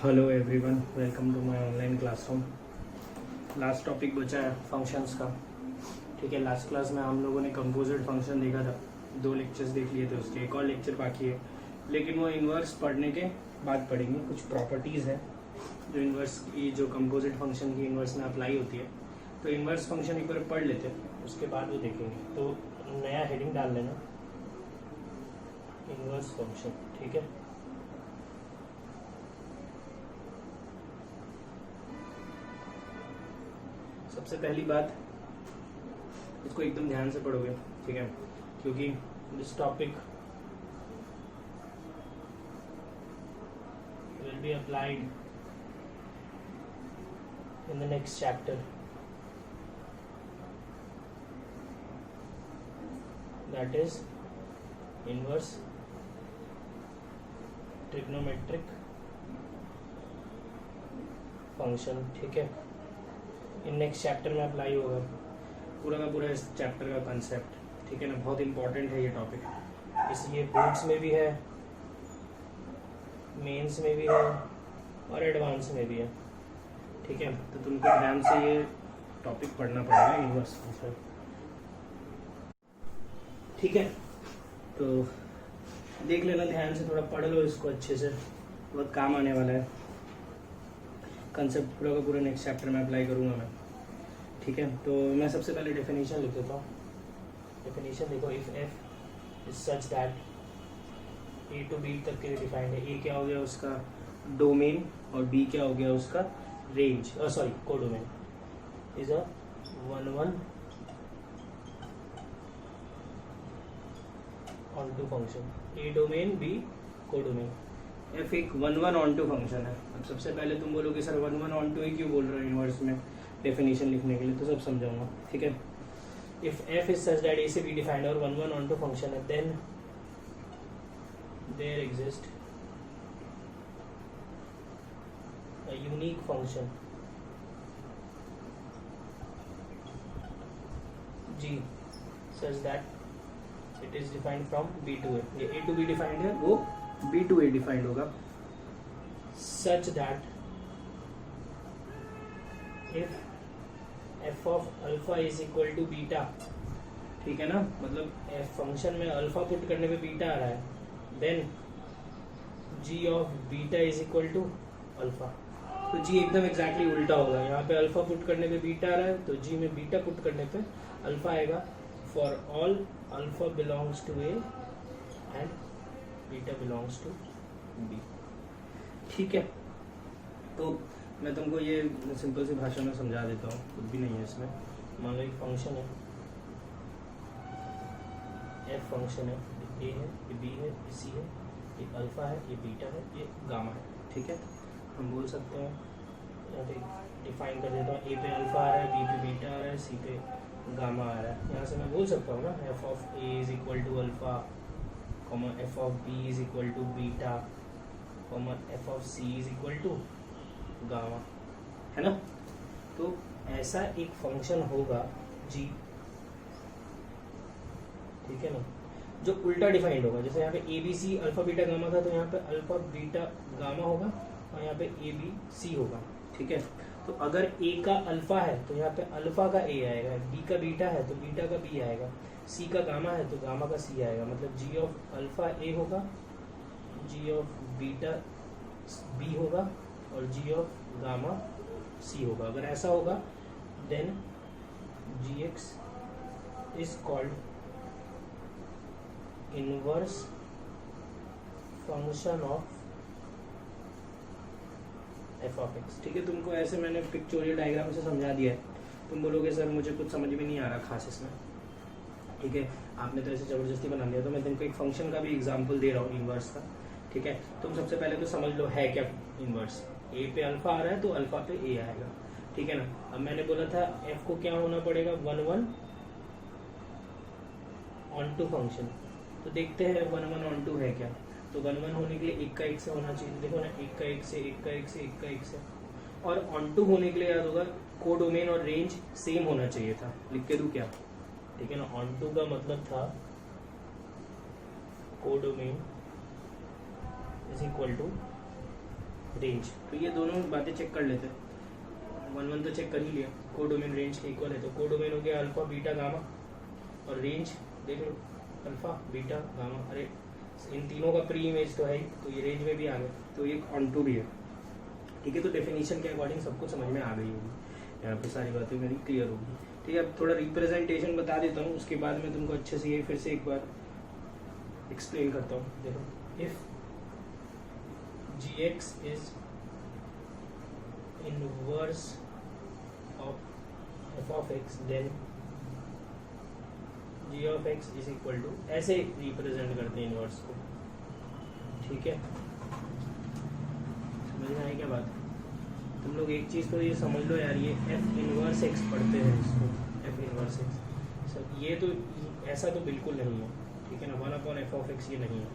Hello everyone, welcome to my online classroom. Last topic बचा है functions का। ठीक है, लास्ट क्लास में हम लोगों ने कंपोजिट फंक्शन देखा था, 2 लेक्चर्स देख लिए थे, उसके एक और लेक्चर बाकी है, लेकिन वो इन्वर्स पढ़ने के बाद पढ़ेंगे। कुछ प्रॉपर्टीज़ है जो इन्वर्स की, जो कंपोजिट फंक्शन की इन्वर्स में अप्लाई होती है। तो इन्वर्स फंक्शन एक बार पढ़ लेते हैं, उसके बाद वो देखेंगे। तो नया हेडिंग डाल लेना, इन्वर्स फंक्शन। ठीक है, सबसे पहली बात, इसको एकदम ध्यान से पढ़ोगे, ठीक है, क्योंकि this topic will be applied in the next chapter, that is inverse trigonometric function. ठीक है, इन नेक्स्ट चैप्टर में अप्लाई होगा पूरा का पूरा इस चैप्टर का कंसेप्ट। ठीक है ना, बहुत इंपॉर्टेंट है ये टॉपिक, इसलिए बोर्ड्स में भी है, मेंस में भी है और एडवांस में भी है। ठीक है, तो तुमको ध्यान से ये टॉपिक पढ़ना पड़ेगा, इन्वर्स फंक्शन। ठीक है, तो देख लेना ध्यान से, थोड़ा पढ़ लो इसको अच्छे से, बहुत काम आने वाला है। कंसेप्ट पूरा का पूरा नेक्स्ट चैप्टर में अप्लाई करूँगा मैं। ठीक है, तो मैं सबसे पहले डेफिनेशन लिख देता हूँ। डेफिनेशन देखो, if F is such that A to B तक के लिए डिफाइंड है। ए क्या हो गया उसका डोमेन, और बी क्या हो गया उसका range, sorry codomain, is a 1-1 onto function. A domain, B codomain. F एक 1-1 ऑन टू फंक्शन है। अब सबसे पहले तुम बोलोगे सर 1-1 ऑन टू ही क्यों बोल रहे हो इन्वर्स में डेफिनेशन लिखने के लिए, तो सब समझाऊंगा। ठीक है, if F is such that A से बी डिफाइंड और 1-1 ऑन टू फंक्शन है, then there exist a unique function g such that it is defined from B to A. ये ए टू बी डिफाइंड है, वो B to A defined होगा, such that if F of alpha is equal to beta. ठीक है ना, मतलब F function में alpha put करने पे बीटा आ रहा है, then G of beta is equal to alpha. तो जी एकदम एग्जैक्टली उल्टा होगा, यहाँ पे अल्फा पुट करने पे बीटा आ रहा है, तो जी में बीटा पुट करने पे अल्फा आएगा। For all alpha belongs to A and beta belongs to B. ठीक है, तो मैं तुमको ये सिंपल सी भाषा में समझा देता हूँ, कुछ भी नहीं है इसमें। मान लो एक फंक्शन है, एफ फंक्शन है, ए है, ये बी है, ये सी है, ये अल्फा है, ये बीटा है, ये गामा है। ठीक है, हम बोल सकते हैं, यहाँ पे डिफाइन कर देता हूँ, ए पे अल्फा आ रहा है, बी पे बीटा आ रहा है, सी पे गामा आ रहा है। यहाँ से मैं बोल सकता हूँ ना, F of A is equal to alpha, F of B is equal to beta, F of C is equal to gamma, है ना। तो ऐसा एक फंक्शन होगा जी, ठीक है ना, जो उल्टा डिफाइंड होगा। जैसे यहाँ पे A B C alpha beta gamma था, तो यहाँ पे अल्फा बीटा गामा होगा, और यहाँ पे ए बी सी होगा। ठीक है, तो अगर ए का अल्फा है तो यहाँ पे अल्फा का ए आएगा, बी का बीटा है तो बीटा का बी आएगा, सी का गामा है तो गामा का सी आएगा। मतलब जी ऑफ अल्फा ए होगा, जी ऑफ बीटा बी होगा, और जी ऑफ गामा सी होगा। अगर ऐसा होगा, then G X is called inverse function of F of X. ठीक है, तुमको ऐसे मैंने पिक्चोरियल डायग्राम से समझा दिया है। तुम बोलोगे सर मुझे कुछ समझ में नहीं आ रहा खास इसमें। ठीक है, आपने तो ऐसे ज़बरदस्ती बना दिया, तो मैं तुमको एक फंक्शन का भी एग्जांपल दे रहा हूँ इनवर्स का। ठीक है, तुम सबसे पहले तो समझ लो है क्या इनवर्स। ए पे अल्फा आ रहा है तो अल्फा पे ए आएगा। ठीक है ना, अब मैंने बोला था एफ को क्या होना पड़ेगा, 1-1 ऑन टू फंक्शन। तो देखते हैं 1-1 ऑन टू है क्या। तो 1-1 होने के लिए एक का एक से होना चाहिए, देखो ना, एक का एक से, एक का एक से, एक का एक से। और ऑन टू होने के लिए याद होगा कोडोमेन और रेंज सेम होना चाहिए था। लिख के दूं क्या, ठीक है ना। ऑन टू का मतलब था codomain is equal to range. तो ये दोनों बातें चेक कर लेते हैं। 1 तो चेक कर ही लिया, कोडोमेन रेंज के इक्वल है, तो कोडोमेन हो गया अल्फा बीटा गामा, और रेंज देख लो अल्फा बीटा गामा। अरे इन तीनों का प्री इमेज तो है ही, तो ये रेंज में भी आ गया, तो ये ऑन टू भी है। ठीक है, तो डेफिनेशन के अकॉर्डिंग सबको समझ में आ गई होगी, यहाँ पे सारी बातें मेरी क्लियर होगी। ठीक है, अब थोड़ा रिप्रेजेंटेशन बता देता हूँ, उसके बाद में तुमको अच्छे से ये फिर से एक बार एक्सप्लेन करता हूँ। देखो, if gx is inverse of f of x, then g of x is equal to, ऐसे रिप्रेजेंट करते हैं इनवर्स को। ठीक है, समझ में आई क्या बात? तुम लोग एक चीज़ तो ये समझ लो यार, ये f इनवर्स x पढ़ते हैं इसको, f इनवर्स x सर, ये तो ऐसा तो बिल्कुल नहीं है। ठीक है ना, 1/f(x) ये नहीं है।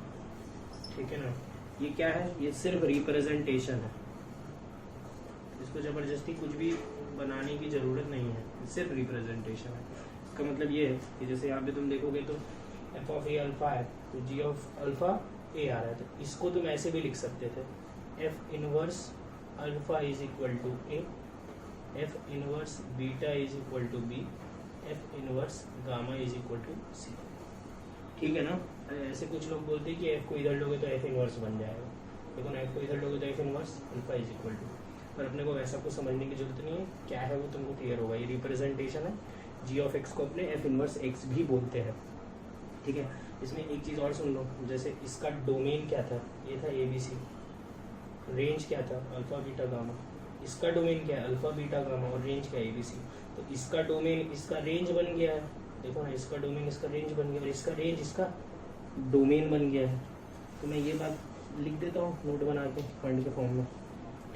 ठीक है ना, ये क्या है? ये सिर्फ रिप्रेजेंटेशन है, इसको जबरदस्ती कुछ भी बनाने की ज़रूरत नहीं है, सिर्फ रिप्रेजेंटेशन है। इसका मतलब ये है कि जैसे यहाँ पे तुम देखोगे तो f of a अल्फा है, तो g of अल्फा a आ रहा है, तो इसको तुम ऐसे भी लिख सकते थे, f inverse alpha is equal to a, f inverse beta is equal to b, f inverse gamma is equal to c। ठीक है ना, ऐसे कुछ लोग बोलते हैं कि f को इधर लोगे तो f इनवर्स बन जाएगा, देखो ना, f को इधर लोगे तो f inverse alpha is equal to, पर अपने को वैसा कुछ समझने की जरूरत नहीं है, क्या है वो तुमको क्लियर होगा। ये रिप्रेजेंटेशन है, g ऑफ x को अपने f इनवर्स x भी बोलते हैं। ठीक है, इसमें एक चीज़ और सुन लो, जैसे इसका डोमेन क्या था, ये था ABC, रेंज क्या था अल्फा बीटा गामा, इसका डोमेन क्या है अल्फा बीटा गामा, और रेंज क्या है ABC। तो इसका डोमेन इसका रेंज बन गया है, देखो ना, इसका डोमेन इसका रेंज बन गया, और इसका रेंज इसका डोमेन बन गया है। तो मैं ये बात लिख देता हूँ नोट बना के फंड के फॉर्म में।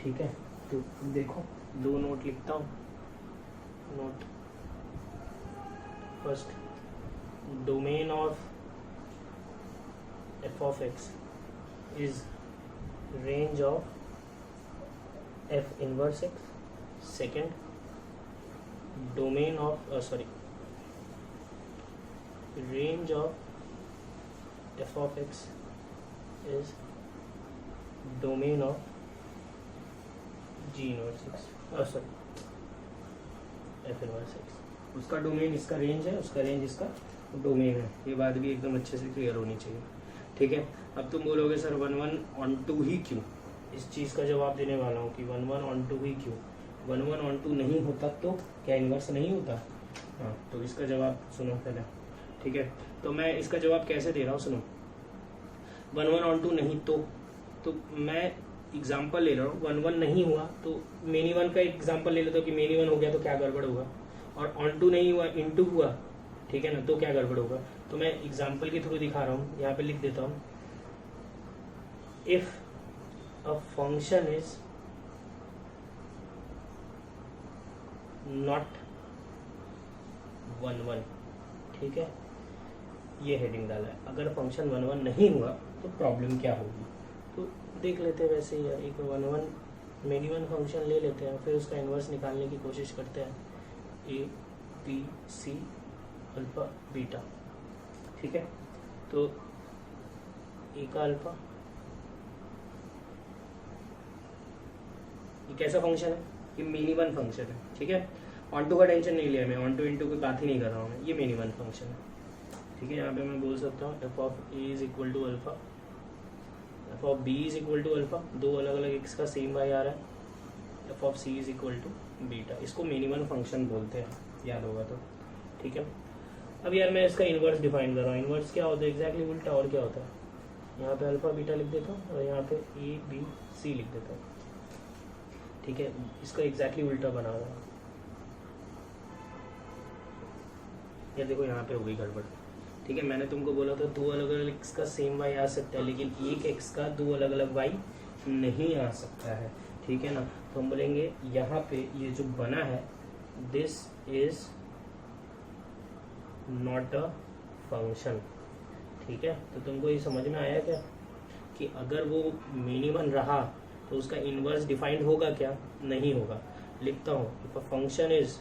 ठीक है, तो देखो 2 नोट लिखता हूँ। Node first, domain of f of x is range of f inverse x. Second, domain of range of f of x is domain of g inverse x, f inverse x। उसका domain इसका range है, उसका range इसका domain है। ये बात भी एकदम अच्छे से क्लियर होनी चाहिए। ठीक है, अब तुम बोलोगे सर 1 on 2 ही क्यों? इस चीज़ का जवाब देने वाला हूँ कि 1 on 2 ही क्यों। 1 on 2 नहीं होता तो क्या इन्वर्स नहीं होता? हाँ, तो इसका जवाब सुनो पहले। ठीक है, तो मैं इसका जवाब कैसे दे रहा हूँ, सुनो। 1 on 2 नहीं तो मैं एग्जाम्पल ले रहा हूँ। 1 नहीं हुआ तो मेनी 1 का एग्जाम्पल ले लेता हूँ कि मेनी 1 हो गया तो क्या गड़बड़ होगा, और on 2 नहीं हुआ, into हुआ, ठीक है ना, तो क्या गड़बड़ होगा। तो मैं एग्जाम्पल के थ्रू दिखा रहा हूँ, यहाँ पे लिख देता हूँ, if a function is not 1 ठीक है, ये हेडिंग डाला है। अगर फंक्शन 1 नहीं हुआ तो प्रॉब्लम क्या होगी, तो देख लेते हैं। वैसे ही यार एक 1 मेनी 1 फंक्शन ले लेते हैं, फिर उसका इन्वर्स निकालने की कोशिश करते हैं। A B C alpha beta, ठीक है, तो ए का अल्फा, ये कैसा फंक्शन है, ये मिनी 1 फंक्शन है। ठीक है, ऑन टू का टेंशन नहीं लिया मैं, ऑन टू इंटू की बात ही नहीं कर रहा हूँ मैं, ये मिनी 1 फंक्शन है। ठीक है, यहाँ पे मैं बोल सकता हूँ F of A is equal to alpha, F of B is equal to alpha, दो अलग अलग एक्स का सेम वाई आ रहा है, F of C is equal to beta. इसको मिनी 1 फंक्शन बोलते हैं, याद होगा तो। ठीक है, अब यार मैं इसका इन्वर्स डिफाइन कर रहा हूँ। इन्वर्स क्या होता है, एग्जैक्टली उल्टा। और क्या होता है, यहाँ पे अल्फा बीटा लिख देता हूँ और यहाँ पे ए बी सी लिख देता हूँ। ठीक है, इसका एग्जैक्टली उल्टा बना रहा हूँ। ये देखो यहाँ पे हो गई गड़बड़। ठीक है, मैंने तुमको बोला था दो अलग अलग एक्स का सेम वाई आ सकता है, लेकिन एक एक्स का दो अलग अलग वाई नहीं आ सकता है। ठीक है ना, तो हम बोलेंगे यहाँ पे ये जो बना है, this is not a function. ठीक है, तो तुमको ये समझ में आया क्या कि अगर वो मिनी 1 रहा तो उसका इन्वर्स डिफाइंड होगा क्या, नहीं होगा। लिखता हूँ, if a function is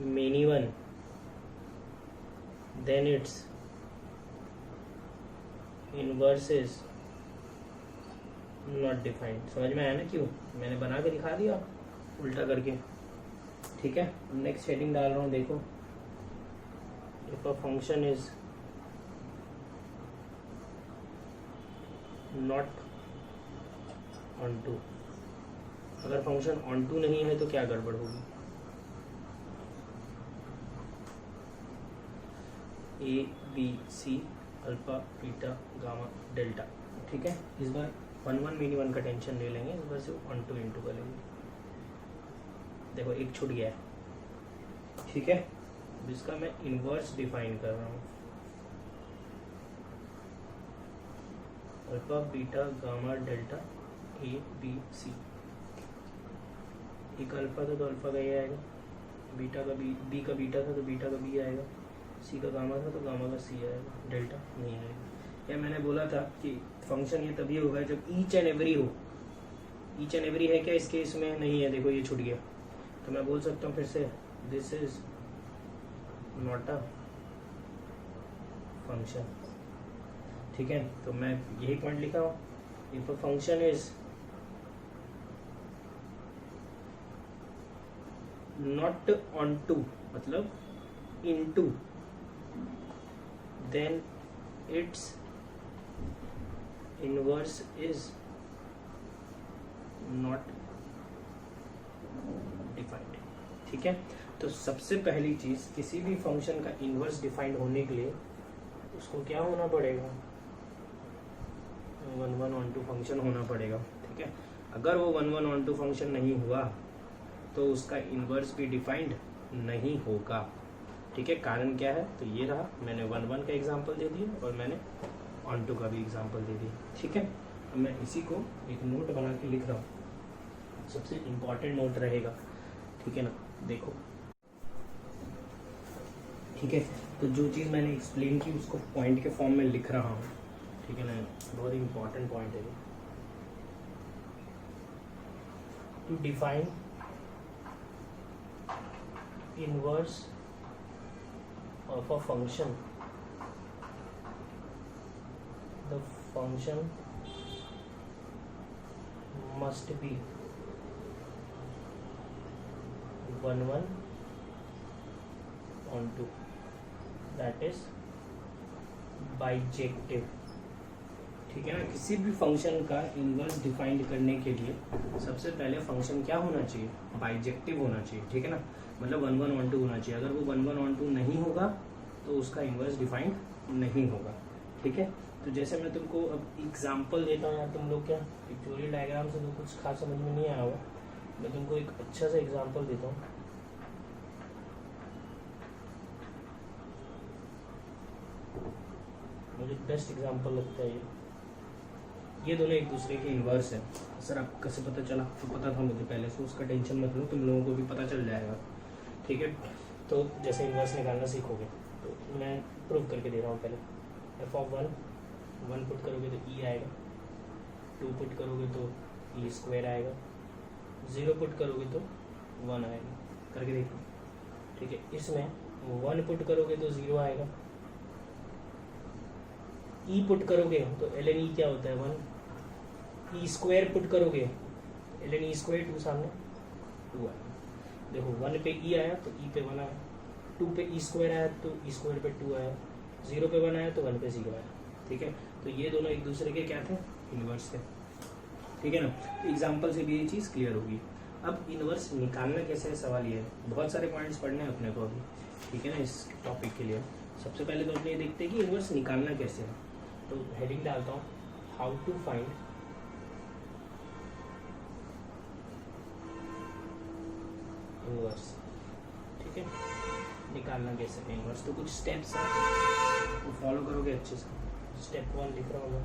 many 1 then its inverse is not defined. समझ में आया ना क्यों? मैंने बना के दिखा दिया उल्टा करके। ठीक है, नेक्स्ट हेडिंग डाल रहा हूँ, देखो। If a function is not onto, अगर फंक्शन ऑन टू नहीं है तो क्या गड़बड़ होगी? A B C alpha beta gamma delta. ठीक है, इस बार 1 मिनी 1 का टेंशन ले लेंगे, इस बार सिर्फ 1 2 इंटू करेंगे। देखो एक छूट गया है। ठीक है, जिसका मैं इनवर्स डिफाइन कर रहा हूँ। Alpha beta gamma delta A B C. एक अल्फा था तो अल्फा का ए आएगा, बीटा का बी का बीटा था तो बीटा का बी आएगा, सी का गामा था तो गामा का सी आएगा, डेल्टा नहीं आएगा। या मैंने बोला था कि फंक्शन ये तभी होगा जब ईच एंड एवरी हो। ईच एंड एवरी है क्या इस केस में? नहीं है। देखो ये छूट गया, तो मैं बोल सकता हूँ फिर से, this is not a function. ठीक है, तो मैं यही पॉइंट लिखा हूँ, if a function is not onto मतलब into, then it's inverse is not defined. ठीक है, तो सबसे पहली चीज, किसी भी फंक्शन का इनवर्स डिफाइंड होने के लिए उसको क्या होना पड़ेगा? 1 1 ऑन टू फंक्शन होना पड़ेगा। ठीक है, अगर वो 1 1 ऑन टू फंक्शन नहीं हुआ तो उसका इनवर्स भी डिफाइंड नहीं होगा। ठीक है, कारण क्या है? तो ये रहा, मैंने 1 1 का एग्जांपल दे दिया और मैंने ऑन टू का भी एग्जांपल दे दिया। ठीक है, अब मैं इसी को एक नोट बना के लिख रहा हूँ, सबसे इम्पॉर्टेंट नोट रहेगा। ठीक है ना, देखो। ठीक है, तो जो चीज़ मैंने एक्सप्लेन की उसको पॉइंट के फॉर्म में लिख रहा हूँ। ठीक है ना, बहुत ही इम्पॉर्टेंट पॉइंट है ये। To define inverse of a function, the function must be 1 1 on 2, that is bijective। ठीक है ना, किसी भी फंक्शन का इनवर्स डिफाइन करने के लिए सबसे पहले फंक्शन क्या होना चाहिए? बाइजेक्टिव होना चाहिए। ठीक है ना, मतलब 1 1 on 2 होना चाहिए। अगर वो 1 1 on 2 नहीं होगा तो उसका इनवर्स डिफाइंड नहीं होगा। ठीक है, तो जैसे मैं तुमको अब एग्जांपल देता हूँ यार, तुम लोग क्या पिक्चोरियल डायग्राम से तो कुछ खास समझ में नहीं आया होगा, मैं तुमको एक अच्छा सा एग्जांपल देता हूँ। मुझे बेस्ट एग्जांपल लगता है ये दोनों एक दूसरे के इनवर्स है। सर आपको कैसे पता चला? तो पता था मुझे पहले से, उसका टेंशन मत लो, तुम लोगों को भी पता चल जाएगा। ठीक है, तो जैसे इनवर्स निकालना सीखोगे तो मैं प्रूव करके दे रहा हूँ। पहले एफ ऑफ 1 पुट करोगे तो ई आएगा, 2 पुट करोगे तो ई स्क्वायर आएगा, 0 पुट करोगे तो 1 आएगा। करके देखो। ठीक है, इसमें 1 पुट करोगे तो 0 आएगा, ई पुट करोगे तो एल एन ई क्या होता है 1, ई स्क्वायर पुट करोगे एल एन ई स्क्वायर 2 सामने 2 आएगा। देखो 1 पे ई आया तो ई पे 1 आया, 2 पे ई स्क्वायर आया तो ई स्क्वायर पे 2 आया, 0 पे 1 आया तो 1 पे 0 आया। ठीक है, तो ये दोनों एक दूसरे के क्या थे? इनवर्स थे। ठीक है ना, एग्जाम्पल से भी ये चीज़ क्लियर होगी। अब इनवर्स निकालना कैसे है, सवाल ये है। बहुत सारे पॉइंट्स पढ़ने हैं अपने को अभी। ठीक है ना, इस टॉपिक के लिए सबसे पहले तो अपने ये देखते हैं कि इनवर्स निकालना कैसे है। तो हेडिंग डालता हूँ, हाउ टू फाइंड इनवर्स। ठीक है, निकालना कैसे है इनवर्स, तो कुछ स्टेप्स हैं वो फॉलो करोगे अच्छे से। स्टेप 1 लिख रहा हूँ मैं।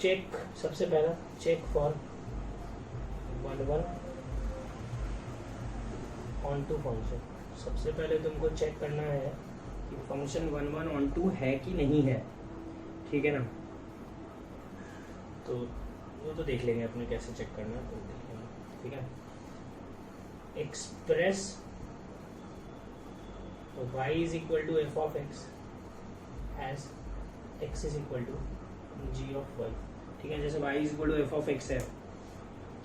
चेक, सबसे पहला check for 1 1 onto function. सबसे पहले तुमको चेक करना है कि फंक्शन 1 1 ऑन टू है कि नहीं है। ठीक है ना, तो वो तो देख लेंगे अपने कैसे चेक करना है, तो देख लेंगे। ठीक है, express y is equal to F of X as X is equal to G of Y, ठीक है। जैसे Y is equal to F of X है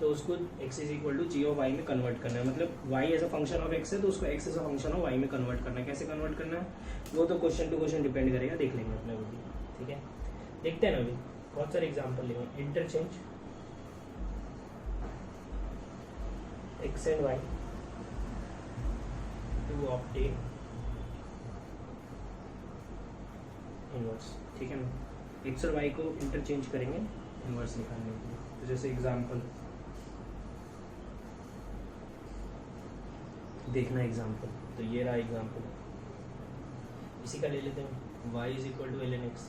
तो उसको x is equal to G of Y में कन्वर्ट करना है, मतलब y as a function of x है तो उसको x as a function of y में कन्वर्ट करना है। कैसे कन्वर्ट करना है वो तो क्वेश्चन टू क्वेश्चन डिपेंड करेगा, देख लेंगे अपने वो भी, ठीक है। देखते हैं ना अभी बहुत सारे एग्जांपल लेंगे। Interchange x and y to obtain inverse, ठीक है ना। x और y को इंटरचेंज करेंगे इनवर्स निकालने के लिए। तो जैसे एग्जांपल देखना एग्जाम्पल, तो ये रहा एग्जाम्पल, इसी का ले लेते हैं y is equal to ln x।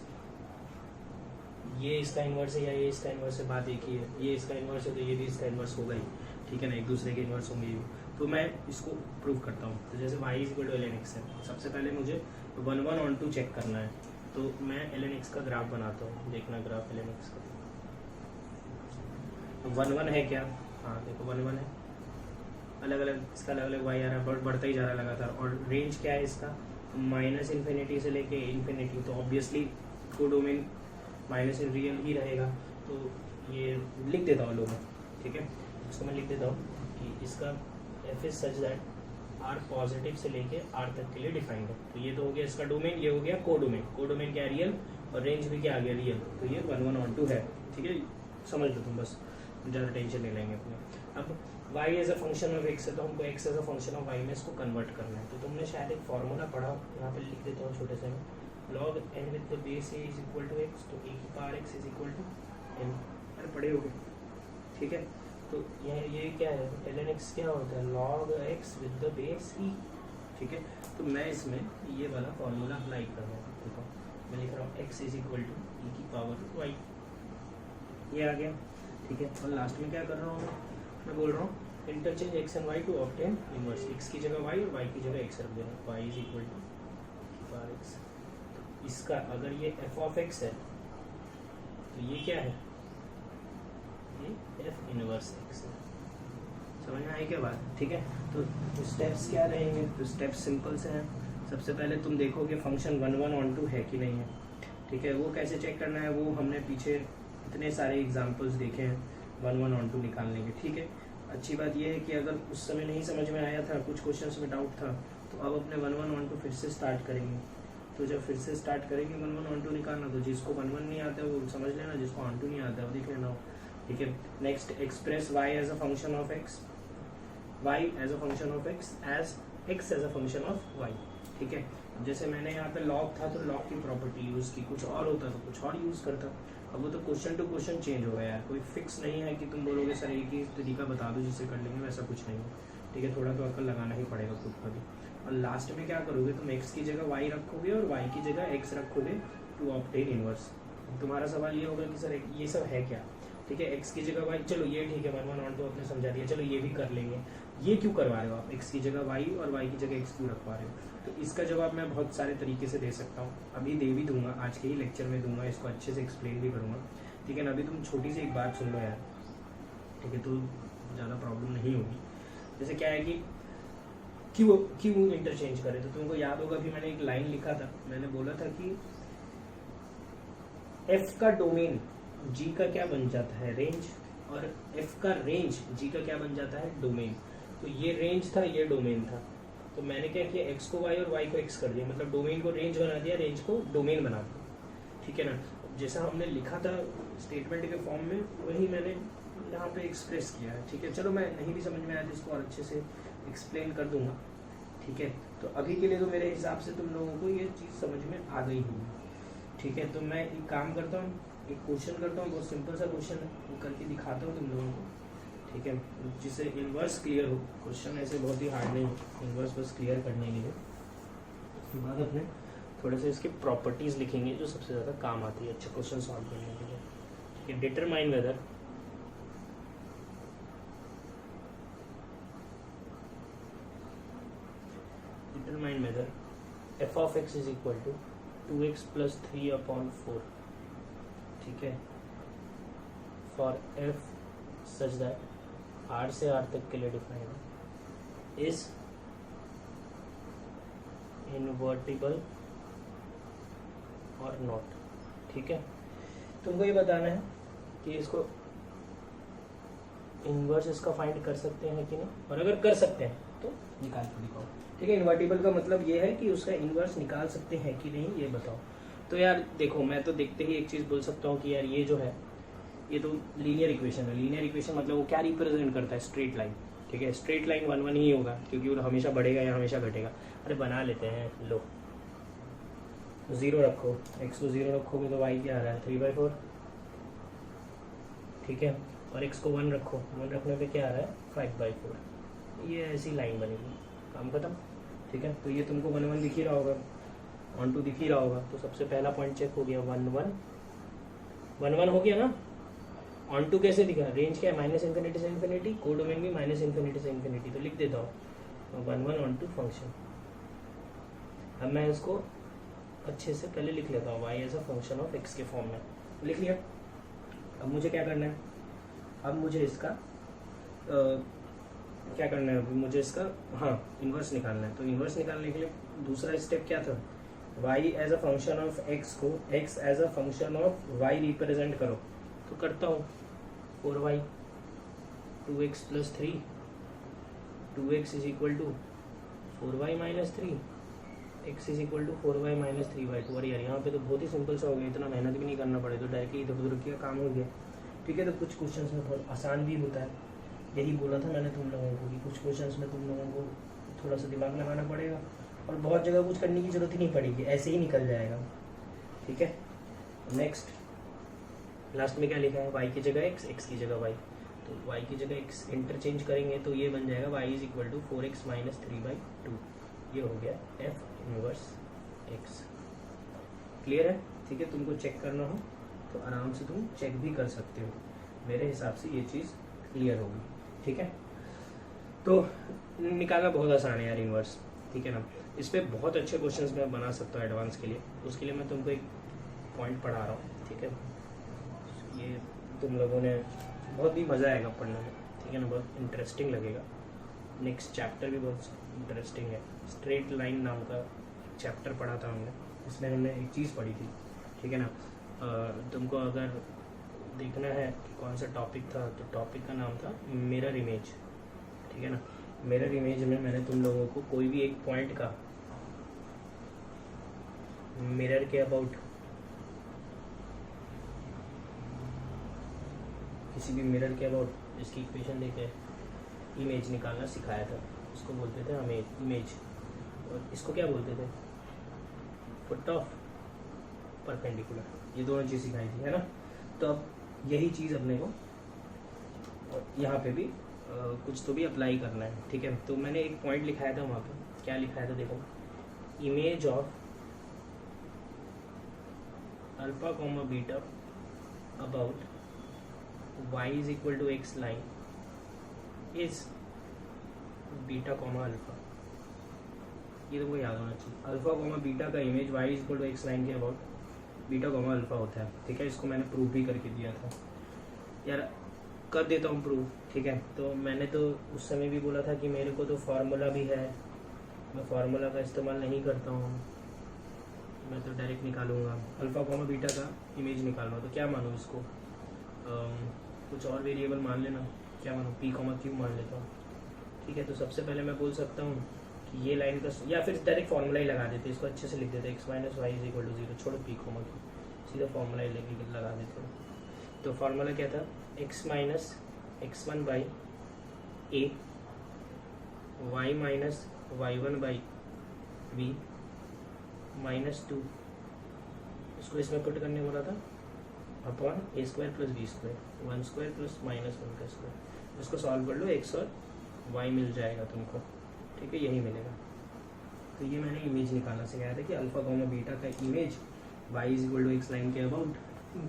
ये इसका इन्वर्स है या ये इसका इन्वर्स है, बात एक ही है। ये इसका इन्वर्स है तो ये भी इसका इन्वर्स होगा ही, ठीक है ना, एक दूसरे के इन्वर्स होंगे ही। तो मैं इसको प्रूव करता हूँ। तो जैसे y is equal to ln x है, सबसे पहले मुझे 1 1 ऑन 2 चेक करना है। तो मैं ln x का ग्राफ बनाता हूँ, देखना ग्राफ ln x का। 1 1 है क्या, हाँ देखो 1 1 है, अलग अलग इसका अलग अलग वाई आ रहा है, बढ़ता ही जा रहा है लगातार। और रेंज क्या है इसका, माइनस इन्फिनिटी से लेके इन्फिनिटी, तो obviously codomain minus in real ही रहेगा। तो ये लिख देता हूँ लोग, ठीक है, इसको मैं लिख देता हूँ कि इसका F is such that R positive से लेके आर तक के लिए डिफाइंड है। तो ये तो हो गया इसका डोमेन, ये हो गया कोडोमेन। कोडोमेन क्या रियल और रेंज भी क्या आ गया रियल, तो ये 1 1 ऑन 2 है, ठीक है, समझ लो तुम, बस ज़्यादा टेंशन नहीं लेंगे अपने। अब y as a function of x है तो हमको x as a function of y में इसको कन्वर्ट करना है। तो तुमने शायद एक फॉर्मूला पढ़ा, यहाँ पे लिख देता हूँ छोटे से में, log n with the base a is equal to x, तो a की power x is equal to n, अरे पढ़े होगे, ठीक है। तो ये क्या है, ln x क्या होता है, log x with the base e, ठीक है। तो मैं इसमें ये वाला फॉर्मूला अप्लाई कर रहा हूँ, देखो मैं लिख रहा हूँ x is equal to e की पावर y, ये आ गया, ठीक है। और लास्ट में क्या कर रहा हूँ मैं बोल रहा हूँ interchange x and y to obtain inverse, x की जगह y और y की जगह x रख देना, y is equal to power x। तो इसका अगर ये f ऑफ x है तो ये क्या है, ये f इनवर्स x है। समझ में आई क्या बात, ठीक है। तो स्टेप्स क्या रहेंगे, तो स्टेप्स सिंपल से हैं। सबसे पहले तुम देखोगे फंक्शन 1 1 ऑन 2 है कि नहीं है, ठीक है। वो कैसे चेक करना है, वो हमने पीछे इतने सारे एग्जाम्पल्स देखे हैं 1 1 ऑन 2 निकालने के, ठीक है। अच्छी बात यह है कि अगर उस समय नहीं समझ में आया था, कुछ क्वेश्चंस में डाउट था, तो अब अपने 1 1 ऑन 2 फिर से स्टार्ट करेंगे। तो जब फिर से स्टार्ट करेंगे 1 1 ऑन 2 निकालना, तो जिसको 1 1 नहीं आता है वो समझ लेना, जिसको ऑन 2 नहीं आता है वो देख लेना, ठीक है। Next, express y as a function of x, y as a function of x as x as a function of y, ठीक है। जैसे मैंने यहाँ पे लॉग था तो लॉग की प्रॉपर्टी यूज़ की, कुछ और होता तो कुछ और यूज़ करता। अब वो तो क्वेश्चन टू क्वेश्चन चेंज हो गया यार, कोई फिक्स नहीं है कि तुम बोलोगे सर एक ही तरीका बता दो जिससे कर लेंगे, वैसा कुछ नहीं है, ठीक है। थोड़ा तो अकल लगाना ही पड़ेगा खुद का भी। और लास्ट में क्या करोगे, तुम x की जगह y रखोगे और y की जगह x रखोगे टू ऑब्टेन इनवर्स। तुम्हारा सवाल ये होगा कि सर ये सब है क्या, ठीक है। x की जगह y, चलो ये ठीक है, 1 1 ऑन 2 आपने समझा दिया, चलो ये भी कर लेंगे। ये क्यों करवा रहे हो आप, x की जगह y और y की जगह x क्यों रखवा रहे हो, तो इसका जवाब मैं बहुत सारे तरीके से दे सकता हूँ, अभी दे भी दूंगा, आज के ही लेक्चर में दूंगा, इसको अच्छे से एक्सप्लेन भी करूँगा, ठीक है ना। अभी तुम छोटी सी एक बात सुन लो यार, ठीक है, तो ज़्यादा प्रॉब्लम नहीं होगी। जैसे क्या है कि क्यों इंटरचेंज करें, तो तुमको याद होगा कि मैंने एक लाइन लिखा था, मैंने बोला था कि f का डोमेन g का क्या बन जाता है, रेंज, और f का रेंज g का क्या बन जाता है, डोमेन। तो ये रेंज था, ये डोमेन था, तो मैंने क्या किया, x को y और y को x कर दिया, मतलब डोमेन को रेंज बना दिया, रेंज को डोमेन बना दिया, ठीक है ना। जैसा हमने लिखा था स्टेटमेंट के फॉर्म में, वही मैंने यहाँ पे एक्सप्रेस किया है, ठीक है। चलो मैं नहीं भी समझ में आया तो इसको और अच्छे से एक्सप्लेन कर दूंगा, ठीक है। तो अभी के लिए तो मेरे हिसाब से तुम लोगों को ये चीज़ समझ में आ गई होगी, ठीक है। तो मैं एक काम करता हूँ, एक क्वेश्चन करता हूँ, बहुत सिंपल सा क्वेश्चन है, वो करके दिखाता हूँ तुम लोगों को, ठीक है, जिससे इन्वर्स क्लियर हो। क्वेश्चन ऐसे बहुत ही हार्ड नहीं, इन्वर्स बस क्लियर करने के लिए। उसके बाद अपने थोड़े से इसकी प्रॉपर्टीज लिखेंगे जो सबसे ज़्यादा काम आती है अच्छा क्वेश्चन सॉल्व करने के लिए, ठीक है। Determine whether f of x is equal to 2x plus 3/4, ठीक है, for f such that r से r तक के लिए डिफाइंड इज इनवर्टिबल और नॉट, ठीक है, तुमको ये बताना है कि इसको इन्वर्स इसका फाइंड कर सकते हैं कि नहीं, और अगर कर सकते हैं तो निकाल के दिखाओ। ठीक है, इन्वर्टिबल का मतलब ये है कि उसका इन्वर्स निकाल सकते हैं कि नहीं, ये बताओ। तो यार देखो, मैं तो देखते ही एक चीज़ बोल सकता हूँ कि यार ये जो है ये तो लीनियर इक्वेशन है। लीनियर इक्वेशन मतलब वो क्या रिप्रेजेंट करता है, स्ट्रेट लाइन। ठीक है, स्ट्रेट लाइन 1 1 ही होगा क्योंकि वो हमेशा बढ़ेगा या हमेशा घटेगा। अरे बना लेते हैं, लो 0 रखो, x को 0 रखोगे तो y क्या आ रहा है 3/4। ठीक है, और x को 1 रखो, 1 रखने पे क्या आ रहा है 5/4। ये ऐसी लाइन बनेगी, काम खत्म। ठीक है, तो ये तुमको 1 1 दिख ही रहा होगा, 1 2 दिख ही रहा होगा। तो सबसे पहला पॉइंट चेक हो गया, 1 1 हो गया ना। ऑन टू कैसे दिखा, रेंज क्या है -∞ से इन्फिनिटी, कोडोमेन भी -∞ से इन्फिनिटी। तो लिख देता हूँ 1 1 ऑन टू फंक्शन। अब मैं इसको अच्छे से पहले लिख लेता हूँ, y as a function of x के फॉर्म में लिख लिया। अब मुझे क्या करना है, अब मुझे इसका क्या करना है, मुझे इसका इन्वर्स निकालना है। तो इन्वर्स निकालने के लिए दूसरा स्टेप क्या था, y as a function of x को x as a function of y represent करो। तो करता हूँ 4y 2x + 3, 2x is equal to 4y - 3, x is equal to 4y - 3/2। और यार यहाँ पे तो बहुत ही सिंपल सा हो गया, इतना मेहनत भी नहीं करना पड़े, तो डायरेक्टली इधर उधर का काम हो गया। ठीक है, तो कुछ क्वेश्चंस में बहुत आसान भी होता है, यही बोला था मैंने तुम लोगों को कि कुछ क्वेश्चंस में तुम लोगों को थोड़ा सा दिमाग लगाना पड़ेगा और बहुत जगह कुछ करने की जरूरत ही नहीं पड़ेगी, ऐसे ही निकल जाएगा। ठीक है, नेक्स्ट लास्ट में क्या लिखा है, y की जगह x की जगह y। तो y की जगह x इंटरचेंज करेंगे तो ये बन जाएगा y is equal to 4x - 3/2। ये हो गया f इनवर्स x। क्लियर है? ठीक है, तुमको चेक करना हो तो आराम से तुम चेक भी कर सकते हो, मेरे हिसाब से ये चीज़ क्लियर होगी। ठीक है, तो निकालना बहुत आसान है यार इनवर्स। ठीक है ना, इस पर बहुत अच्छे क्वेश्चंस मैं बना सकता हूँ एडवांस के लिए। उसके लिए मैं तुमको एक पॉइंट पढ़ा रहा हूँ। ठीक है, ये तुम लोगों ने बहुत ही मज़ा आएगा पढ़ने में। ठीक है ना, बहुत इंटरेस्टिंग लगेगा। नेक्स्ट चैप्टर भी बहुत इंटरेस्टिंग है, स्ट्रेट लाइन नाम का चैप्टर पढ़ा था हमने, इसमें हमने एक चीज़ पढ़ी थी। ठीक है ना, तुमको अगर देखना है कि कौन सा टॉपिक था, तो टॉपिक का नाम था मिरर इमेज। ठीक है ना, मिरर इमेज में मैंने तुम लोगों को कोई भी एक पॉइंट का मिरर के अबाउट, किसी भी मिरर के अबाउट इसकी इक्वेशन देके इमेज निकालना सिखाया था। इसको बोलते थे हमें इमेज, और इसको क्या बोलते थे, फुट ऑफ परपेंडिकुलर। ये दोनों चीज़ सिखाई थी, है ना। तो अब यही चीज़ अपने को यहाँ पे भी कुछ तो भी अप्लाई करना है। ठीक है, तो मैंने एक पॉइंट लिखाया था वहाँ पे, क्या लिखाया था देखो, image of alpha comma beta about y is equal to x line is beta comma alpha. ये तुमको याद होना चाहिए, अल्फा कॉमा बीटा का image y is equal to x line के अबाउट बीटा कॉमा अल्फा होता है। ठीक है, इसको मैंने प्रूव भी करके दिया था यार, कर देता हूँ प्रूव। ठीक है, तो मैंने तो उस समय भी बोला था कि मेरे को तो फार्मूला भी है, मैं फार्मूला का इस्तेमाल नहीं करता हूँ, मैं तो डायरेक्ट निकालूंगा। अल्फा कॉमा बीटा का इमेज निकालना, तो क्या मानूँ इसको, कुछ और वेरिएबल मान लेना, क्या मानूँ, p कॉमा क्यू मान लेता हूँ। ठीक है, तो सबसे पहले मैं बोल सकता हूँ कि ये लाइन का, या फिर डायरेक्ट फार्मूला ही लगा देते, इसको अच्छे से लिख देते, x - y is equal to 0, छोड़ो p कॉमा क्यू, सीधा फार्मूला ही लेके लगा देते हैं। तो फार्मूला क्या था, x - x1 by a, y - y1 by b -2, इसको इसमें पुट करने बोला था, अपॉन a² + b², 1² + -1 का स्क्वायर। इसको सॉल्व कर लो, x और y मिल जाएगा तुमको। ठीक है, यही मिलेगा। तो ये मैंने इमेज निकालना सिखाया था कि अल्फा कॉमा बीटा का image y is equal to x line के अबाउट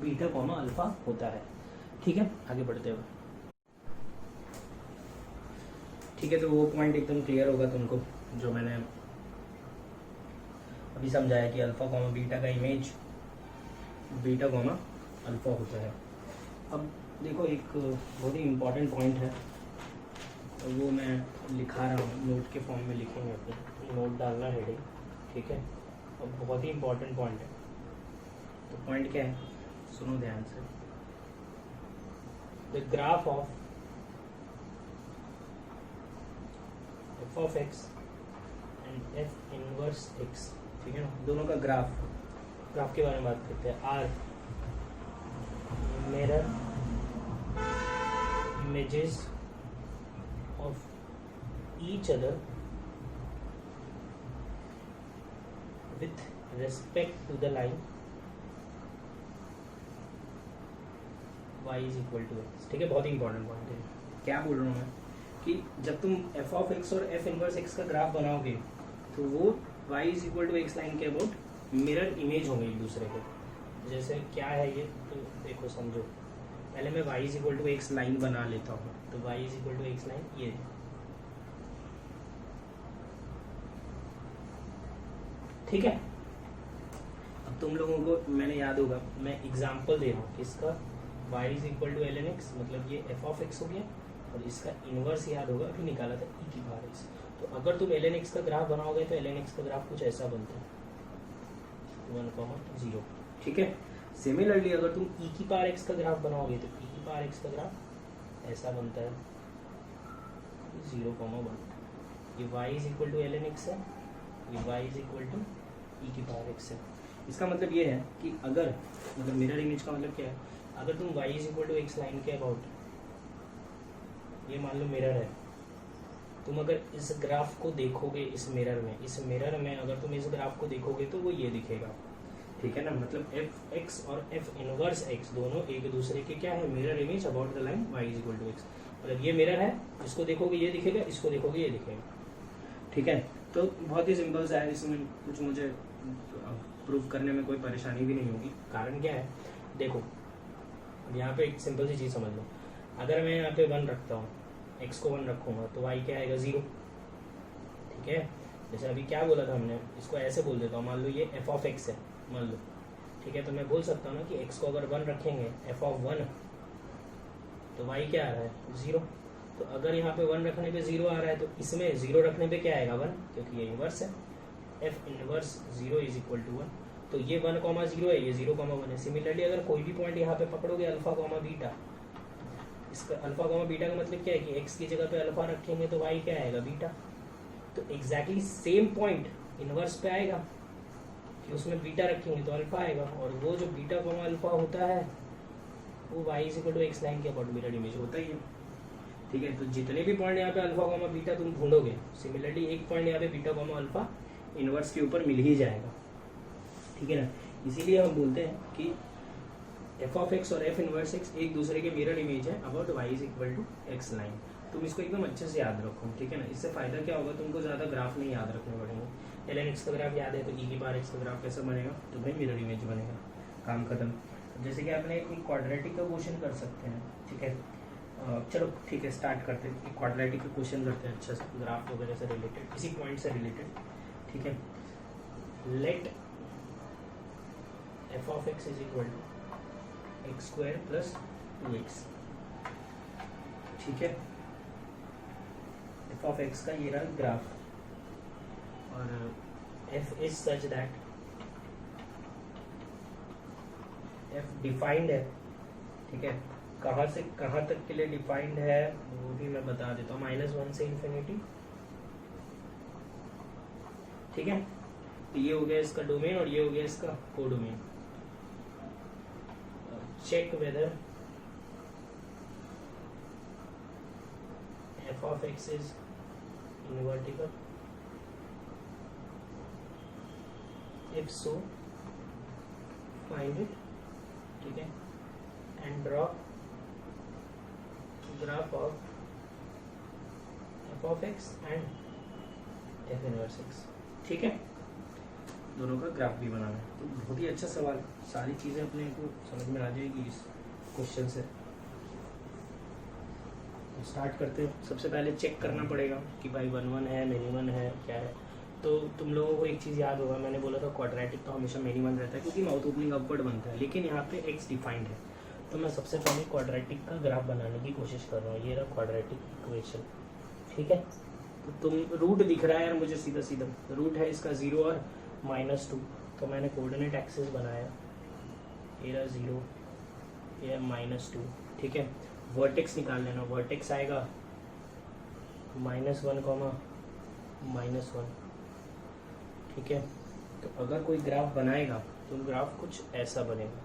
बीटा कॉमा अल्फा होता है। ठीक है, आगे बढ़ते हुए। ठीक है, तो वो पॉइंट एकदम क्लियर होगा तुमको जो मैंने अभी समझाया कि अल्फा कॉमा बीटा का इमेज बीटा कॉमा अल्फा होता है। अब देखो, एक बहुत ही इम्पॉर्टेंट पॉइंट है, वो मैं लिखा रहा हूँ, नोट के फॉर्म में लिखेंगे, तो नोट डालना हेडिंग। ठीक है, अब बहुत ही इम्पॉर्टेंट पॉइंट है। तो पॉइंट क्या है, सुनो ध्यान से, the graph of F of x and F inverse x, ठीक है ना, दोनों का ग्राफ के बारे में बात करते हैं। Are mirror images of each other with respect to the line y is equal to x, ठीक है, बहुत ही इंपॉर्टेंट पॉइंट है। क्या बोल रहा हूँ मैं कि जब तुम f ऑफ x और f इनवर्स x का ग्राफ बनाओगे तो वो y is equal to x line के अबाउट मिरर इमेज होंगे एक दूसरे के। जैसे क्या है ये, तो देखो समझो, पहले मैं y is equal to x line बना लेता हूँ, तो y is equal to x line ये, ठीक है। अब तुम लोगों को मैंने याद होगा, मैं एग्जांपल दे रहा हूँ किसका, y is equal to ln x, मतलब ये f ऑफ x हो गया, और इसका इनवर्स याद होगा अभी निकाला था e की पावर x। तो अगर तुम ln x का ग्राफ बनाओगे तो ln x का ग्राफ कुछ ऐसा बनता है 1,0, ठीक है। सिमिलरली अगर तुम e की पावर x का ग्राफ बनाओगे तो e की पावर x का ग्राफ ऐसा बनता है 0,1। ये y is equal to ln x है, ये y is equal to e की पावर x है। इसका मतलब ये है कि अगर मतलब मिरर इमेज का मतलब क्या है, अगर तुम y is equal to x line के अबाउट, ये मान लो मिरर है, तुम अगर इस ग्राफ को देखोगे इस मिरर में अगर तुम इस ग्राफ को देखोगे तो वो ये दिखेगा, ठीक है ना। मतलब एफ एक्स और एफ इनवर्स एक्स दोनों एक दूसरे के क्या है, mirror image about the line y is equal to x. मतलब ये मिरर है, इसको देखोगे ये दिखेगा, इसको देखोगे ये दिखेगा, ठीक है। तो बहुत ही सिंपल सा है, इसमें कुछ मुझे प्रूव करने में कोई परेशानी भी नहीं होगी। कारण क्या है, देखो यहाँ पे एक सिंपल सी चीज़ समझ लो, अगर मैं यहाँ पे 1 रखता हूँ, x को 1 रखूँगा तो y क्या आएगा 0, ठीक है। जैसे अभी क्या बोला था हमने, इसको ऐसे बोल देता हूँ, मान लो ये f ऑफ x है मान लो, ठीक है। तो मैं बोल सकता हूँ ना कि x को अगर 1 रखेंगे f ऑफ 1, तो y क्या आ रहा है 0। तो अगर यहाँ पे 1 रखने पे 0 आ रहा है तो इसमें 0 रखने पे क्या आएगा 1, क्योंकि ये इनवर्स है। f inverse 0 is equal to 1, तो ये 1,0 है, ये 0,1 है। सिमिलरली अगर कोई भी पॉइंट यहाँ पे पकड़ोगे अल्फा कॉमा बीटा, इसका अल्फा कॉमा बीटा का मतलब क्या है कि x की जगह पे अल्फा रखेंगे तो y क्या आएगा बीटा। तो एग्जैक्टली सेम पॉइंट इनवर्स पे आएगा कि उसमें बीटा रखेंगे तो अल्फा आएगा, और वो जो बीटा कॉमा अल्फा होता है वो y is equal to x line के अबाउट मिरर इमेज होता ही है, ठीक है। तो जितने भी पॉइंट यहाँ पे अल्फा कॉमा बीटा तुम ढूंढोगे, सिमिलरली एक पॉइंट यहाँ पे बीटा कॉमा अल्फा इनवर्स के ऊपर मिल ही जाएगा, ठीक है ना। इसीलिए हम बोलते हैं कि एफ ऑफ एक्स और एफ इनवर्स एक्स एक दूसरे के मिरर इमेज है about y is equal to x line. तुम इसको एकदम अच्छे से याद रखो, ठीक है ना। इससे फायदा क्या होगा, तुमको ज़्यादा ग्राफ नहीं याद रखने पड़ेंगे। ln x का ग्राफ याद है तो e की पावर x का ग्राफ कैसा बनेगा, तो भाई मिरर इमेज बनेगा, काम खत्म। जैसे कि आपने एक क्वाड्रेटिक का क्वेश्चन कर सकते हैं, ठीक है। चलो ठीक है, स्टार्ट करते हैं, एक क्वाड्रेटिक का क्वेश्चन करते हैं अच्छा से, ग्राफ वगैरह से रिलेटेड, इसी पॉइंट से रिलेटेड, ठीक है। Let f of x is equal to x square plus 2x, ठीक है। एफ ऑफ एक्स का ये रहा ग्राफ, और F is such that F defined है, ठीक है। कहाँ से कहाँ तक के लिए डिफाइंड है वो भी मैं बता देता हूँ, -1 से इन्फिनिटी, ठीक है। तो ये हो गया इसका डोमेन और ये हो गया इसका codomain. Check whether f of x is invertible, if so find it, ठीक है, and draw graph of f of x and f inverse x, ठीक है। दोनों का ग्राफ भी बनाना है। तो बहुत ही अच्छा सवाल, सारी चीज़ें अपने को समझ में आ जाएगी इस क्वेश्चन से। स्टार्ट करते हैं। सबसे पहले चेक करना पड़ेगा कि भाई 1 है, मिनिमम है, क्या है। तो तुम लोगों को एक चीज़ याद होगा, मैंने बोला था क्वाड्रेटिक तो हमेशा मिनिमम रहता है क्योंकि माउथ ओपनिंग अपवर्ड बनता है, लेकिन यहाँ पे एक्स डिफाइंड है। तो मैं सबसे पहले क्वाड्रेटिक का ग्राफ बनाने की कोशिश कर रहा हूँ। ये रहा क्वाड्रेटिक इक्वेशन, ठीक है। तो तुम रूट दिख रहा है यार मुझे सीधा सीधा, रूट है इसका 0 और -2, तो मैंने कोऑर्डिनेट एक्सिस बनाया ये रहा 0, ये -2, ठीक है। वर्टेक्स निकाल लेना, वर्टेक्स आएगा -1, -1, ठीक है। तो अगर कोई ग्राफ बनाएगा तो ग्राफ कुछ ऐसा बनेगा,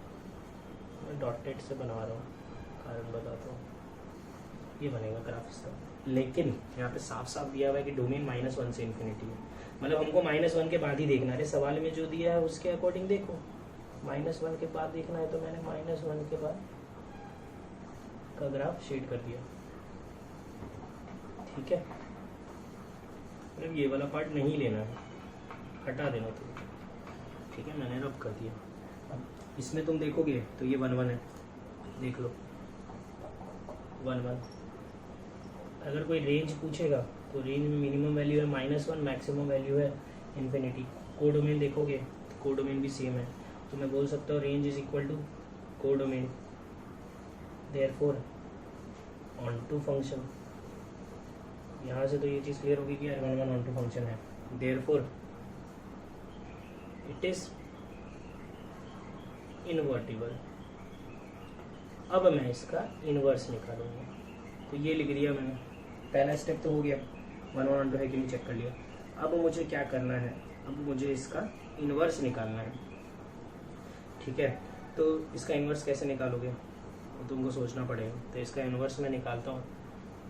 मैं डॉटेड से बना रहा हूँ, कारण बताता हूँ, ये बनेगा ग्राफ इसका। लेकिन यहाँ पे साफ साफ दिया हुआ है कि डोमेन -1 से इन्फिनिटी है, मतलब हमको -1 के बाद ही देखना है। सवाल में जो दिया है उसके अकॉर्डिंग देखो, -1 के बाद देखना है, तो मैंने -1 के बाद का ग्राफ शेड कर दिया, ठीक है। मतलब ये वाला पार्ट नहीं लेना है, हटा देना तो, ठीक है। मैंने रब कर दिया। अब इसमें तुम देखोगे तो ये 1 1 है, देख लो 1 1। अगर कोई रेंज पूछेगा तो रेंज में मिनिमम वैल्यू है -1, मैक्सिमम वैल्यू है इन्फिनिटी। कोडोमेन देखोगे तो कोडोमेन भी सेम है, तो मैं बोल सकता हूँ range is equal to codomain, therefore onto function. यहाँ से तो ये चीज़ क्लियर होगी कि R11 ऑन टू फंक्शन है, देयरफॉर इट इज इनवर्टिबल। अब मैं इसका इनवर्स निकालूंगा, तो ये लिख दिया मैंने, पहला स्टेप तो हो गया, 1 1 2 है कि नहीं चेक कर लिया। अब मुझे क्या करना है, अब मुझे इसका इनवर्स निकालना है, ठीक है। तो इसका इनवर्स कैसे निकालोगे तो तुमको सोचना पड़ेगा। तो इसका इनवर्स मैं निकालता हूँ,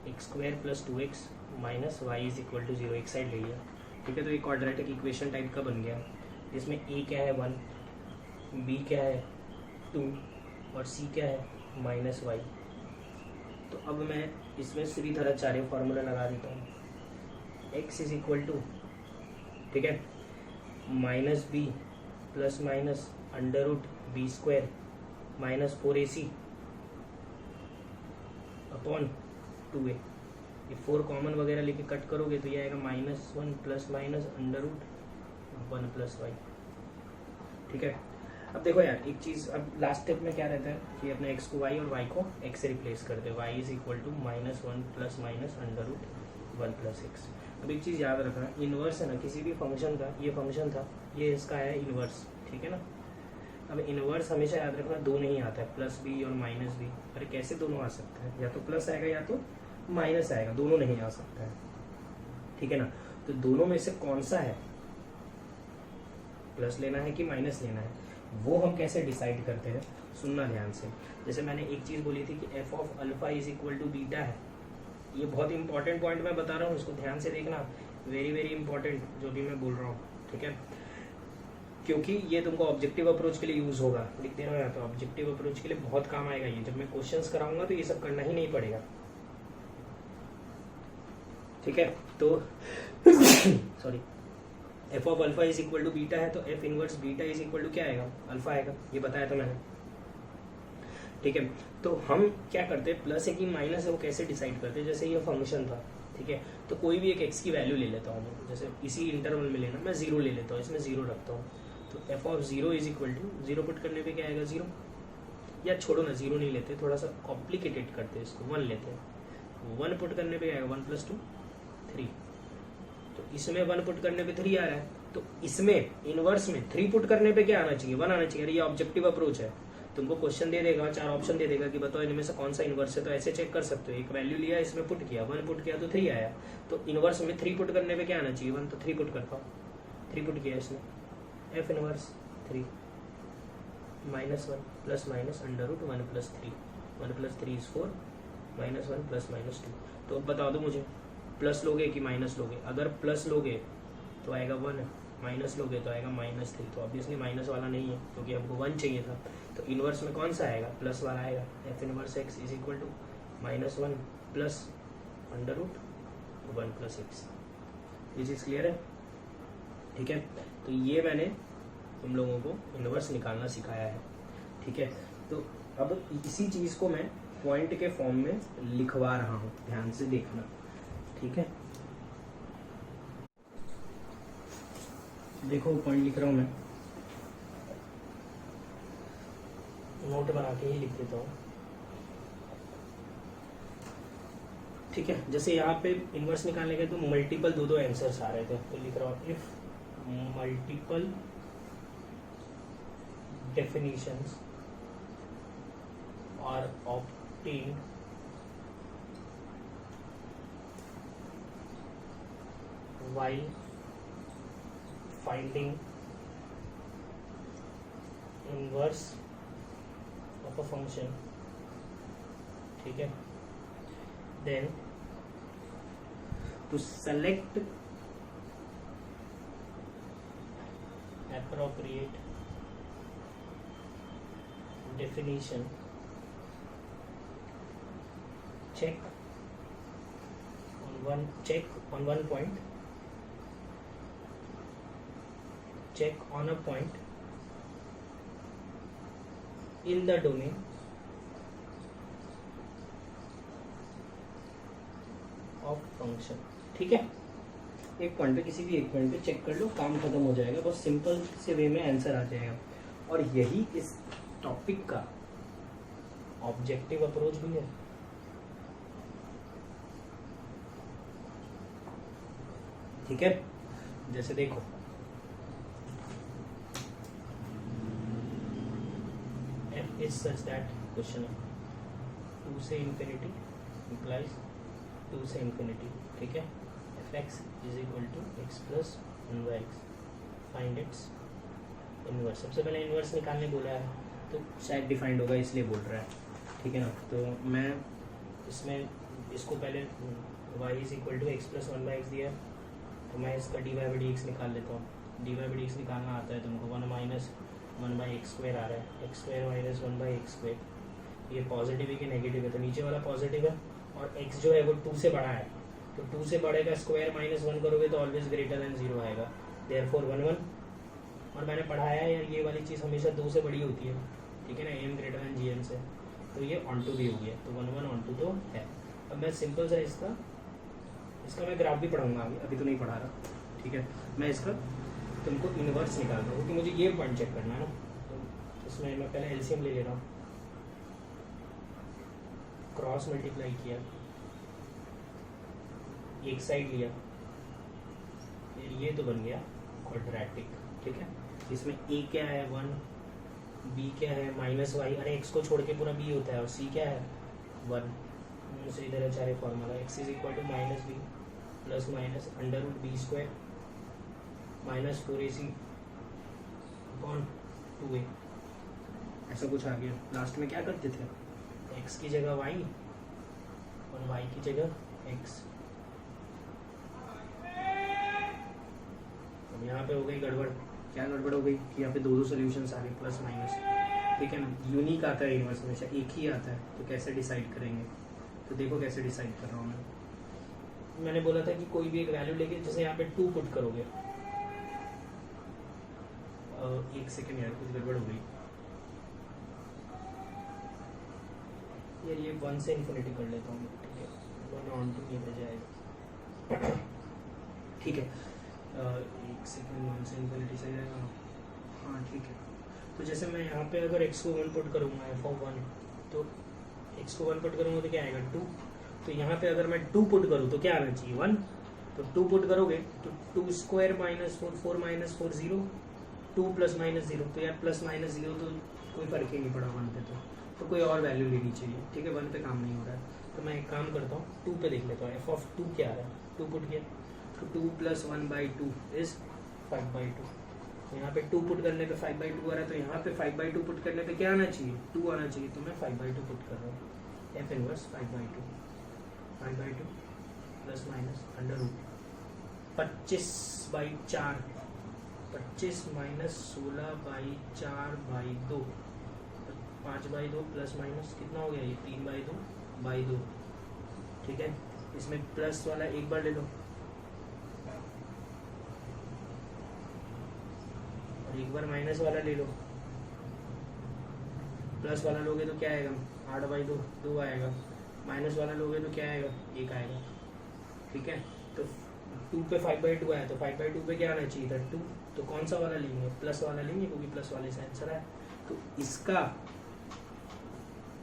x² + 2x - y = 0, एक साइड ले लिया, ठीक है। तो एक क्वाड्रेटिक इक्वेशन टाइप का बन गया, जिसमें a क्या है 1, b क्या है 2 और c क्या है -y। तो अब मैं इसमें श्रीधराचार्य फॉर्मूला लगा देता हूँ, x इज इक्वल टू, ठीक है, -b ± √b² -4ac upon 2a। ये 4 कॉमन वगैरह लेके कट करोगे तो ये आएगा -1 ± √1 + y, ठीक है। अब देखो यार एक चीज़, अब लास्ट स्टेप में क्या रहता है कि अपने x को y और y को x से रिप्लेस करते हैं, y is equal to -1 ± √1 + x। अब एक चीज़ याद रखना, इनवर्स है ना किसी भी फंक्शन का, ये फंक्शन था, ये इसका है इनवर्स, ठीक है ना। अब इनवर्स हमेशा याद रखना 2 नहीं आता है, +b और -b। अरे कैसे दोनों आ सकता है, या तो प्लस आएगा या तो माइनस आएगा, दोनों नहीं आ सकता है, ठीक है ना। तो दोनों में से कौन सा है, प्लस लेना है कि माइनस लेना है, वो हम कैसे डिसाइड करते हैं, सुनना ध्यान से। जैसे मैंने एक चीज़ बोली थी कि f of alpha is equal to beta है, ये बहुत इंपॉर्टेंट पॉइंट मैं बता रहा हूँ, इसको ध्यान से देखना, वेरी वेरी इंपॉर्टेंट जो भी मैं बोल रहा हूँ, ठीक है। क्योंकि ये तुमको ऑब्जेक्टिव अप्रोच के लिए यूज होगा, लिख देना यहाँ पे, ऑब्जेक्टिव अप्रोच के लिए बहुत काम आएगा ये। जब मैं क्वेश्चंस कराऊंगा तो ये सब करना ही नहीं पड़ेगा, ठीक है। तो sorry, f of alpha is equal to beta है, तो f inverse beta is equal to क्या आएगा, अल्फा आएगा, ये बताया था मैंने, ठीक है। तो हम क्या करते हैं, प्लस है कि माइनस है वो कैसे डिसाइड करते हैं। जैसे ये फंक्शन था, ठीक है, तो कोई भी एक x की वैल्यू ले लेता हूँ मैं, जैसे इसी इंटरवल में लेना, मैं 0 ले लेता हूँ, इसमें 0 रखता हूँ। तो f of 0 is equal to 0 put करने पे क्या आएगा 0, या छोड़ो ना 0 नहीं लेते, थोड़ा सा कॉम्प्लिकेटेड करते हैं इसको, 1 लेते हैं। 1 पुट करने पे आएगा 1 + 2 3, तो इसमें 1 पुट करने पे 3 आ रहा है, तो इसमें इनवर्स में 3 पुट करने पे क्या आना चाहिए, 1 आना चाहिए। ये ऑब्जेक्टिव अप्रोच है, तुमको क्वेश्चन दे देगा, 4 ऑप्शन दे देगा कि बताओ इनमें से कौन सा इनवर्स है, तो ऐसे चेक कर सकते हो। एक वैल्यू लिया, इसमें पुट किया, 1 पुट किया तो 3 आया, तो इनवर्स में 3 पुट करने पे क्या आना चाहिए 1, तो 3 पुट करता हूँ, 3 पुट किया इसमें, f इनवर्स 3 -1 ± √1 + 3, 1 + 3 = 4, -1 ± -2। तो अब बता दो मुझे, प्लस लोगे कि माइनस लोगे। अगर प्लस लोगे तो आएगा 1, माइनस लोगे तो आएगा -3। तो ऑब्वियसली माइनस वाला नहीं है, क्योंकि हमको 1 चाहिए था। तो इनवर्स में कौन सा आएगा, प्लस वाला आएगा। f inverse x is equal to -1 + √1 + x। ये चीज़ क्लियर है, ठीक है। तो ये मैंने तुम लोगों को इनवर्स निकालना सिखाया है, ठीक है। तो अब इसी चीज़ को मैं पॉइंट के फॉर्म में लिखवा रहा हूँ, ध्यान से देखना, ठीक है। देखो पॉइंट लिख रहा हूँ मैं, नोट बना के ही लिख देता हूँ, ठीक है। जैसे यहाँ पे इनवर्स निकालने गए तो मल्टीपल 2 आंसर्स आ रहे थे, तो लिख रहा हूँ if multiple definitions are obtained while finding inverse of a function, ठीक है. Then to select appropriate definition, check on one point, check on a point in the domain of function. ठीक है, एक पॉइंट पे, किसी भी एक पॉइंट पे चेक कर लो, काम खत्म हो जाएगा. बहुत सिंपल से वे में आंसर आ जाएगा. और यही इस टॉपिक का ऑब्जेक्टिव अप्रोच भी है. ठीक है, जैसे देखो f is such that question 2 से इंफिनिटी implies 2 से इंफिनिटी. ठीक है, fx is equal to x plus 1/x, find its inverse. सबसे पहले इनवर्स निकालने बोला है, तो शायद डिफाइंड होगा इसलिए बोल रहा है. ठीक है ना, तो मैं इसमें इसको पहले y is equal to x plus 1/x दिया, तो मैं इसका dy/dx निकाल लेता हूँ. dy/dx निकालना आता है तुमको. 1 माइनस 1/x² आ रहा है, x² माइनस 1/x². ये पॉजिटिव है कि नेगेटिव है, तो नीचे वाला पॉजिटिव है और x जो है वो 2 से बड़ा है, तो 2 से बड़े का स्क्वायर माइनस 1 करोगे तो ऑलवेज ग्रेटर देन 0 आएगा. देयरफॉर 1 1. और मैंने पढ़ाया है यार, ये वाली चीज़ हमेशा 2 से बड़ी होती है. ठीक है ना, m ग्रेटर देन gn से, तो ये ऑन टू भी हो गया, तो 1 1 ऑन टू तो है. अब मैं सिंपल सा इसका मैं ग्राफ भी पढ़ाऊंगा आगे, अभी तो नहीं पढ़ा रहा. ठीक है, मैं इसका तुमको इनवर्स निकालना हूँ, क्योंकि मुझे ये पॉइंट चेक करना है ना. तो इसमें मैं पहले एलसीएम ले रहा हूँ. क्रॉस मल्टीप्लाई किया, एक साइड लिया, फिर ये तो बन गया क्वाड्रेटिक. ठीक है, इसमें a क्या है 1, b क्या है -y, अरे x को छोड़ के पूरा b होता है, और c क्या है 1. सीधे रचा है formula, x is equal to -b plus minus √b² minus 4ac upon 2a. ऐसा कुछ आ गया. लास्ट में क्या करते थे, x की जगह y और y की जगह x. अब यहाँ पे हो गई गड़बड़. क्या गड़बड़ हो गई कि यहाँ पे दो सोल्यूशंस आ गए प्लस माइनस. ठीक है ना, यूनिक आता है इनवर्स हमेशा, एक ही आता है. तो कैसे डिसाइड करेंगे, तो देखो कैसे डिसाइड कर रहा हूँ मैं. मैंने बोला था कि कोई भी एक वैल्यू लेके, जैसे यहाँ पे 2 पुट करोगे. एक सेकेंड यार, कुछ गड़बड़ हो गई यार. ये 1 से इन्फिनिटी कर लेता हूँ. ठीक है, 1 ऑन टू ये हो जाएगा. ठीक है, एक सेकेंड, 1 से इन्फिनिटी से जाएगा. हाँ ठीक है, तो जैसे मैं यहाँ पे अगर x को 1 पुट करूँगा f(1), तो x को 1 पुट करूँगा तो क्या आएगा 2. तो यहाँ पे अगर मैं 2 पुट करूँ तो क्या आना चाहिए 1. तो 2 पुट करोगे तो 2² माइनस 4 4 माइनस 4 0, 2 प्लस माइनस 0. तो यार प्लस माइनस 0 तो कोई फर्क ही नहीं पड़ा 1 पे. तो कोई और वैल्यू लेनी चाहिए. ठीक है, 1 पे काम नहीं हो रहा है, तो मैं एक काम करता हूँ, 2 पे देख लेता हूँ. f(2) क्या आ रहा है, 2 पुट किया, तो 2 प्लस 1/2 इज 5/2. तो यहाँ पे 2 पुट करने पे 5/2 आ रहा है, तो यहाँ पे 5/2 पुट करने पे क्या आना चाहिए 2 आना चाहिए. तो मैं 5/2 पुट कर रहा हूँ. f inverse 5/2 plus minus √ 25/4, 25 minus 16/4/2, 5/2 plus minus कितना हो गया, ये 3/2/2. ठीक है, इसमें प्लस वाला एक बार ले लो और एक बार माइनस वाला ले लो. प्लस वाला लोगे तो क्या आएगा 8/2 2 आएगा. माइनस वाला लोगे तो क्या आएगा 1 आएगा. ठीक है, तो 2 पे 5/2 आया, तो 5/2 पे क्या आना चाहिए था 2. तो कौन सा वाला लेंगे, प्लस वाला लेंगे, क्योंकि प्लस वाले से आंसर है. तो इसका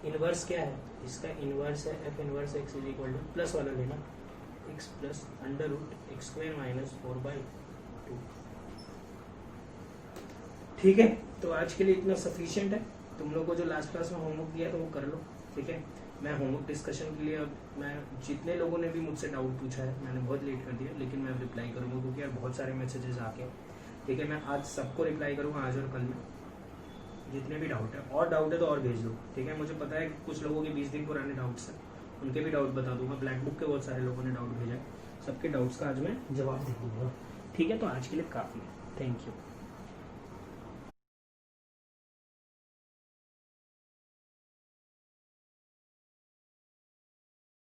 इनवर्स क्या है, इसका इनवर्स है f inverse x is equal two plus वाला लेना x प्लस √x² माइनस 4/2. ठीक है, तो आज के लिए इतना सफिशिएंट है. तुम लोग को जो लास्ट क्लास में होमवर्क दिया तो वो कर लो, ठीक है। मैं होमवर्क डिस्कशन के लिए अब मैं जितने लोगों ने भी मुझसे डाउट पूछा है, मैंने बहुत लेट कर दिया, लेकिन मैं रिप्लाई करूँगा क्योंकि यार बहुत सारे मैसेजेस आके, ठीक है। मैं आज सबको रिप्लाई करूँगा, आज और कल में जितने भी डाउट है, और डाउट है तो और भेज दो, ठीक है। मुझे पता है कि कुछ लोगों के 20 दिन पुराने डाउट्स हैं, उनके भी डाउट बता दूंगा। ब्लैक बुक के बहुत सारे लोगों ने डाउट भेजा है, सबके डाउट्स का आज मैं जवाब दे दूंगा, ठीक है। तो आज के लिए काफ़ी है, थैंक यू।